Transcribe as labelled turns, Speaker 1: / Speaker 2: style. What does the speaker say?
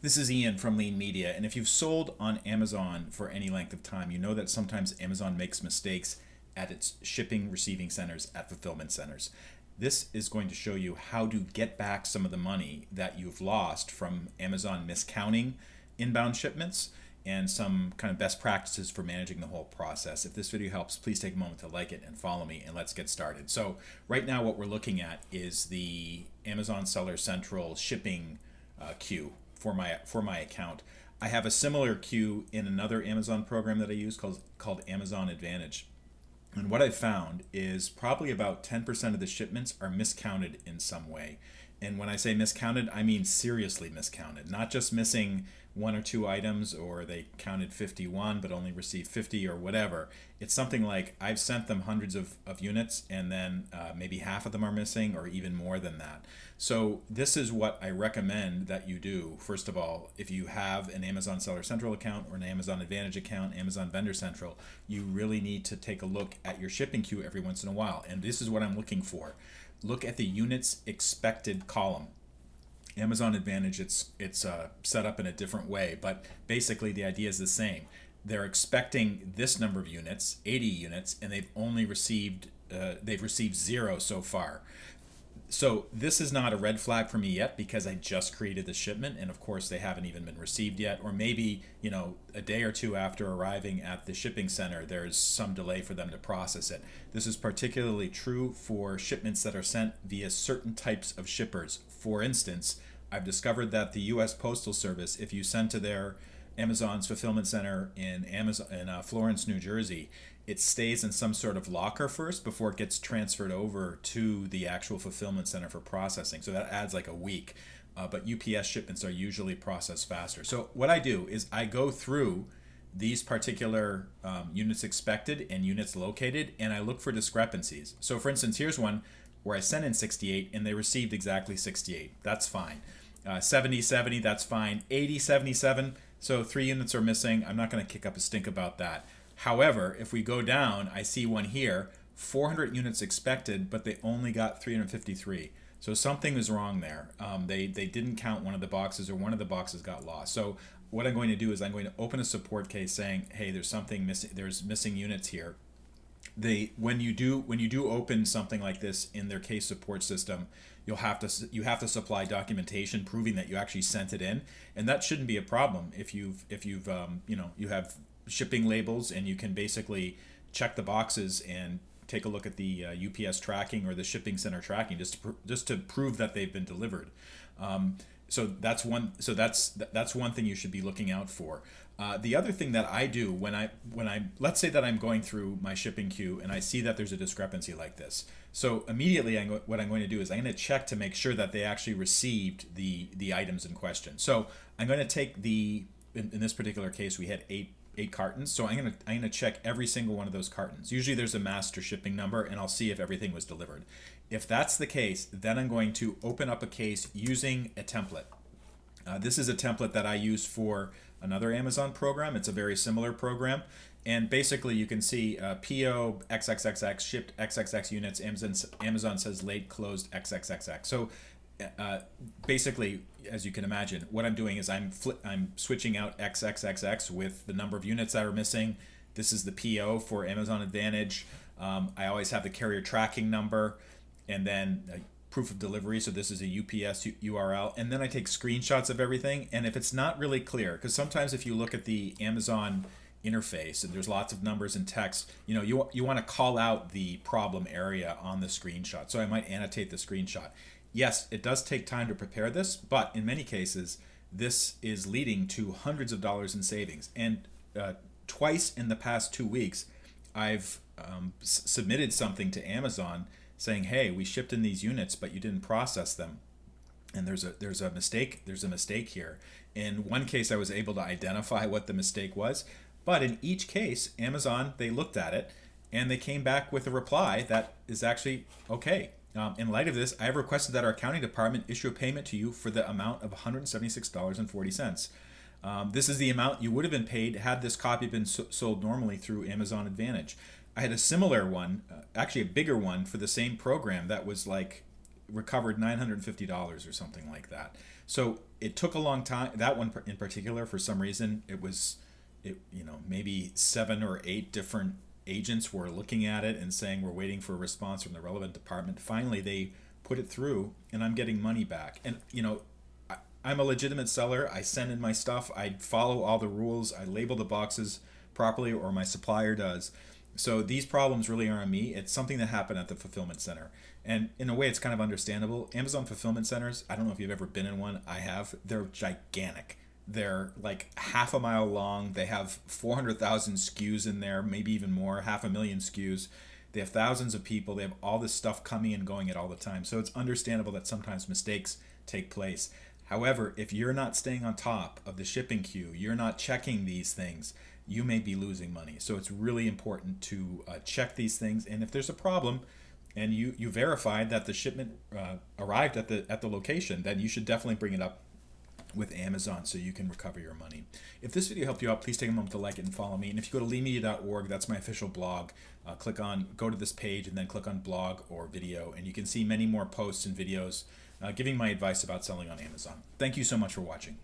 Speaker 1: This is Ian from Lean Media, and if you've sold on Amazon for any length of time, you know that sometimes Amazon makes mistakes at its shipping receiving centers, at fulfillment centers. This is going to show you how to get back some of the money that you've lost from Amazon miscounting inbound shipments and some kind of best practices for managing the whole process. If this video helps, please take a moment to like it and follow me, and let's get started. So right now what we're looking at is the Amazon Seller Central shipping queue for my account. I have a similar queue in another Amazon program that I use called Amazon Advantage. And what I've found is probably about 10% of the shipments are miscounted in some way. And when I say miscounted, I mean seriously miscounted, not just missing one or two items, or they counted 51 but only received 50 or whatever. It's something like I've sent them hundreds of units, and then maybe half of them are missing, or even more than that. So this is what I recommend that you do. First of all, if you have an Amazon Seller Central account or an Amazon Advantage account, Amazon Vendor Central, you really need to take a look at your shipping queue every once in a while. And this is what I'm looking for. Look at the units expected column. Amazon Advantage, it's set up in a different way, but basically the idea is the same. They're expecting this number of units, 80 units, and they've received 0 so far. So this is not a red flag for me yet, because I just created the shipment, and of course they haven't even been received yet, or maybe a day or two after arriving at the shipping center there's some delay for them to process it. This is particularly true for shipments that are sent via certain types of shippers. For instance, I've discovered that the US Postal Service, if you send to their Amazon's fulfillment center in Florence, New Jersey, it stays in some sort of locker first before it gets transferred over to the actual fulfillment center for processing. So that adds like a week. But UPS shipments are usually processed faster. So what I do is I go through these particular units expected and units located, and I look for discrepancies. So for instance, here's one where I sent in 68 and they received exactly 68. That's fine. 70, 70, that's fine. 80, 77, so 3 units are missing. I'm not going to kick up a stink about that. However, if we go down, I see one here, 400 units expected, but they only got 353. So something is wrong there. They didn't count one of the boxes, or one of the boxes got lost. So what I'm going to do is I'm going to open a support case saying, hey, there's something missing. There's missing units here. When you do open something like this in their case support system, you have to supply documentation proving that you actually sent it in, and that shouldn't be a problem if you have shipping labels, and you can basically check the boxes and take a look at the UPS tracking or the shipping center tracking just to prove that they've been delivered. So that's one thing you should be looking out for. The other thing that I do when I let's say that I'm going through my shipping queue and I see that there's a discrepancy like this. So immediately what I'm going to do is I'm going to check to make sure that they actually received the items in question. So I'm going to take in this particular case we had eight cartons. So I'm gonna check every single one of those cartons. Usually there's a master shipping number, and I'll see if everything was delivered. If that's the case, then I'm going to open up a case using a template. This is a template that I use for another Amazon program. It's a very similar program, and basically you can see PO XXXX shipped XXX units. Amazon says late closed XXXX. So basically, as you can imagine, what I'm doing is I'm switching out XXXX with the number of units that are missing. This is the PO for Amazon Advantage. I always have the carrier tracking number, and then proof of delivery. So this is a UPS URL, and then I take screenshots of everything. And if it's not really clear, because sometimes if you look at the Amazon interface and there's lots of numbers and text, you want to call out the problem area on the screenshot. So I might annotate the screenshot. Yes, it does take time to prepare this, but in many cases, this is leading to hundreds of dollars in savings. And twice in the past 2 weeks, I've submitted something to Amazon saying, "Hey, we shipped in these units, but you didn't process them, and there's a mistake. There's a mistake here." In one case, I was able to identify what the mistake was, but in each case, Amazon, they looked at it and they came back with a reply that is actually okay. In light of this, I have requested that our accounting department issue a payment to you for the amount of $176.40. This is the amount you would have been paid had this copy been sold normally through Amazon Advantage. I had a similar one, actually a bigger one for the same program that was like recovered $950 or something like that. So it took a long time. That one in particular, for some reason, maybe 7 or 8 different agents were looking at it and saying we're waiting for a response from the relevant department. Finally, they put it through, and I'm getting money back. And I'm a legitimate seller. I send in my stuff. I follow all the rules. I label the boxes properly, or my supplier does. So these problems really aren't on me. It's something that happened at the fulfillment center. And in a way, it's kind of understandable. Amazon fulfillment centers, I don't know if you've ever been in one. I have. They're gigantic. They're like half a mile long. They have 400,000 SKUs in there, maybe even more, 500,000 SKUs. They have thousands of people. They have all this stuff coming and going at all the time. So it's understandable that sometimes mistakes take place. However, if you're not staying on top of the shipping queue, you're not checking these things, you may be losing money. So it's really important to check these things. And if there's a problem and you verified that the shipment arrived at the location, then you should definitely bring it up with Amazon so you can recover your money. If this video helped you out, please take a moment to like it and follow me. And if you go to leanmedia.org, that's my official blog. Go to this page and then click on blog or video, and you can see many more posts and videos giving my advice about selling on Amazon. Thank you so much for watching.